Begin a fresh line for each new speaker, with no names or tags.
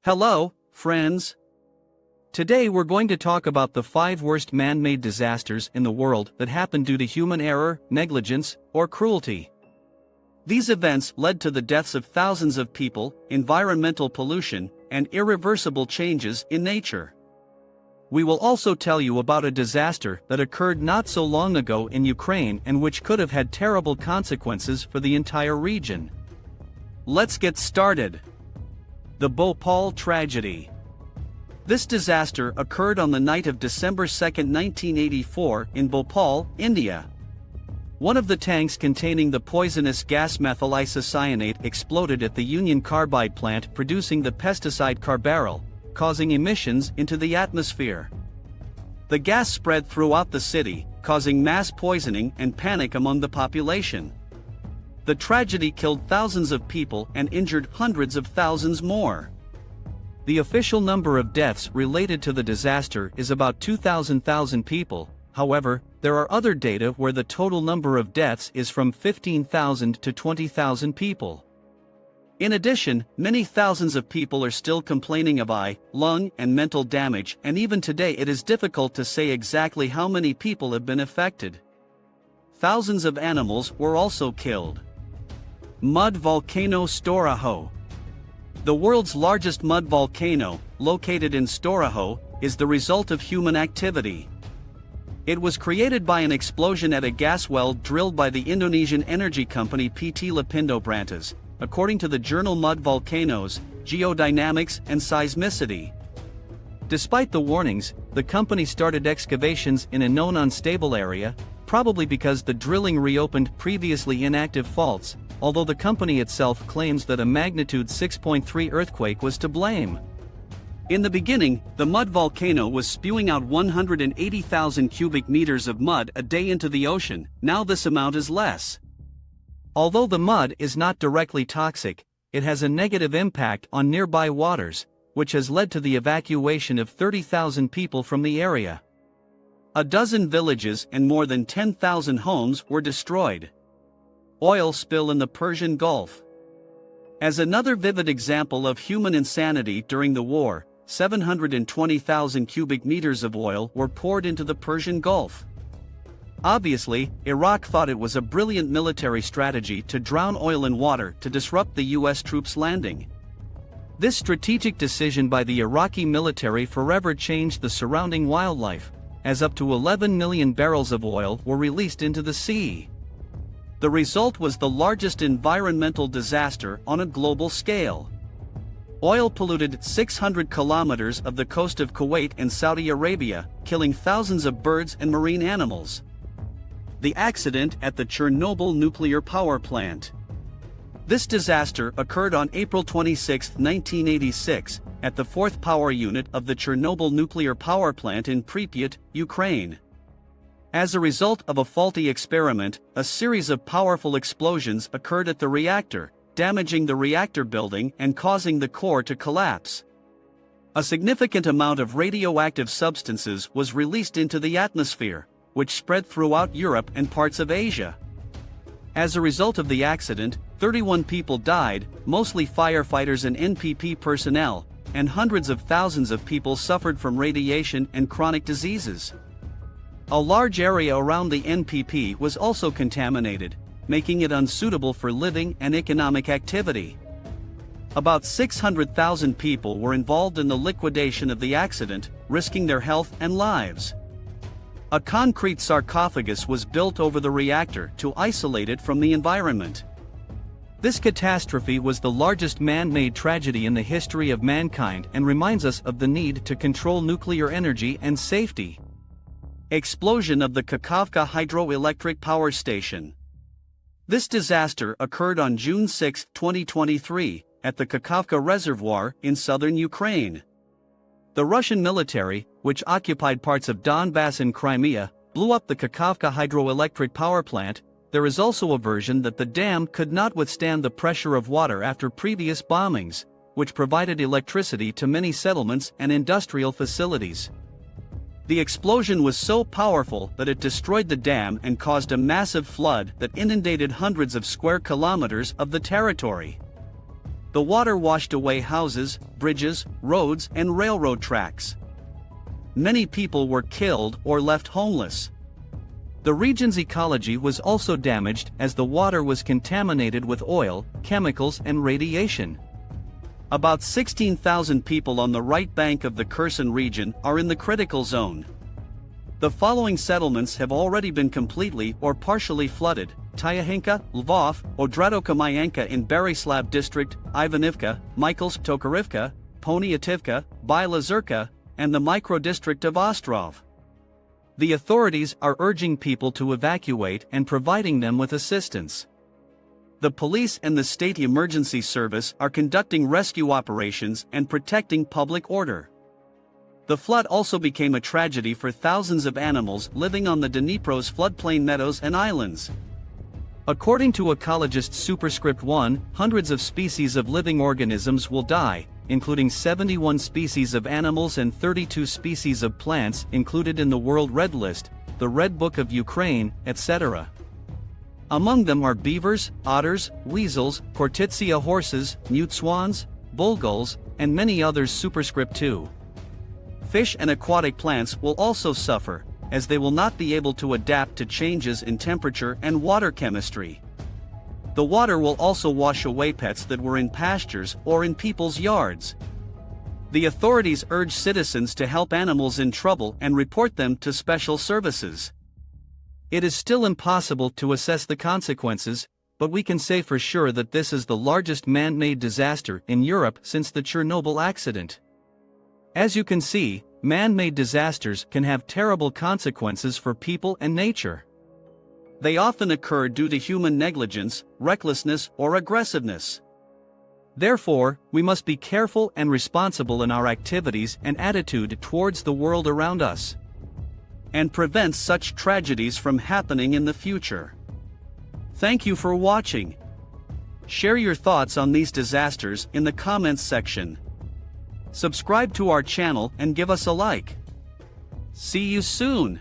Hello, friends. Today we're going to talk about the 5 worst man-made disasters in the world that happened due to human error, negligence, or cruelty. These events led to the deaths of thousands of people, environmental pollution, and irreversible changes in nature. We will also tell you about a disaster that occurred not so long ago in Ukraine and which could have had terrible consequences for the entire region. Let's get started. The Bhopal tragedy. This disaster occurred on the night of December 2, 1984, in Bhopal, India. One of the tanks containing the poisonous gas methyl isocyanate exploded at the Union Carbide plant producing the pesticide carbaryl, causing emissions into the atmosphere. The gas spread throughout the city, causing mass poisoning and panic among the population. The tragedy killed thousands of people and injured hundreds of thousands more. The official number of deaths related to the disaster is about 2,000 people. However, there are other data where the total number of deaths is from 15,000 to 20,000 people. In addition, many thousands of people are still complaining of eye, lung, and mental damage, and even today it is difficult to say exactly how many people have been affected. Thousands of animals were also killed. Mud volcano Storaho. The world's largest mud volcano, located in Storaho, is the result of human activity. It was created by an explosion at a gas well drilled by the Indonesian energy company PT Lapindo Brantas, according to the journal Mud Volcanoes, Geodynamics and Seismicity. Despite the warnings, the company started excavations in a known unstable area, probably because the drilling reopened previously inactive faults, although the company itself claims that a magnitude 6.3 earthquake was to blame. In the beginning, the mud volcano was spewing out 180,000 cubic meters of mud a day into the ocean. Now this amount is less. Although the mud is not directly toxic, it has a negative impact on nearby waters, which has led to the evacuation of 30,000 people from the area. A dozen villages and more than 10,000 homes were destroyed. Oil spill in the Persian Gulf. As another vivid example of human insanity during the war, 720,000 cubic meters of oil were poured into the Persian Gulf. Obviously, Iraq thought it was a brilliant military strategy to drown oil in water to disrupt the US troops' landing. This strategic decision by the Iraqi military forever changed the surrounding wildlife, as up to 11 million barrels of oil were released into the sea. The result was the largest environmental disaster on a global scale. Oil polluted 600 kilometers of the coast of Kuwait and Saudi Arabia, killing thousands of birds and marine animals. The accident at the Chernobyl nuclear power plant. This disaster occurred on April 26, 1986, at the 4th power unit of the Chernobyl nuclear power plant in Pripyat, Ukraine. As a result of a faulty experiment, a series of powerful explosions occurred at the reactor, damaging the reactor building and causing the core to collapse. A significant amount of radioactive substances was released into the atmosphere, which spread throughout Europe and parts of Asia. As a result of the accident, 31 people died, mostly firefighters and NPP personnel, and hundreds of thousands of people suffered from radiation and chronic diseases. A large area around the NPP was also contaminated, making it unsuitable for living and economic activity. About 600,000 people were involved in the liquidation of the accident, risking their health and lives. A concrete sarcophagus was built over the reactor to isolate it from the environment. This catastrophe was the largest man-made tragedy in the history of mankind and reminds us of the need to control nuclear energy and safety. Explosion of the Kakhovka hydroelectric power station. This disaster occurred on June 6, 2023, at the Kakhovka reservoir in southern Ukraine. The Russian military, which occupied parts of Donbass and Crimea, blew up the Kakhovka hydroelectric power plant. There is also a version that the dam could not withstand the pressure of water after previous bombings, which provided electricity to many settlements and industrial facilities. The explosion was so powerful that it destroyed the dam and caused a massive flood that inundated hundreds of square kilometers of the territory. The water washed away houses, bridges, roads, and railroad tracks. Many people were killed or left homeless. The region's ecology was also damaged as the water was contaminated with oil, chemicals, and radiation. About 16,000 people on the right bank of the Kherson region are in the critical zone. The following settlements have already been completely or partially flooded: Tyahinka, Lvov, Odradoka-Mayanka in Berislav district, Ivanivka, Mykolsk, Tokarivka, Ponyativka, Bila-Zerka, and the micro-district of Ostrov. The authorities are urging people to evacuate and providing them with assistance. The police and the state emergency service are conducting rescue operations and protecting public order. The flood also became a tragedy for thousands of animals living on the Dnipro's floodplain meadows and islands. According to ecologist Superscript 1, hundreds of species of living organisms will die, including 71 species of animals and 32 species of plants included in the World Red List, the Red Book of Ukraine, etc. Among them are beavers, otters, weasels, Cortitsia horses, mute swans, bullgulls, and many others. Superscript 2. Fish and aquatic plants will also suffer, as they will not be able to adapt to changes in temperature and water chemistry. The water will also wash away pets that were in pastures or in people's yards. The authorities urge citizens to help animals in trouble and report them to special services. It is still impossible to assess the consequences, but we can say for sure that this is the largest man-made disaster in Europe since the Chernobyl accident. As you can see, man-made disasters can have terrible consequences for people and nature. They often occur due to human negligence, recklessness, or aggressiveness. Therefore, we must be careful and responsible in our activities and attitude towards the world around us, and prevent such tragedies from happening in the future. Thank you for watching. Share your thoughts on these disasters in the comments section. Subscribe to our channel and give us a like. See you soon.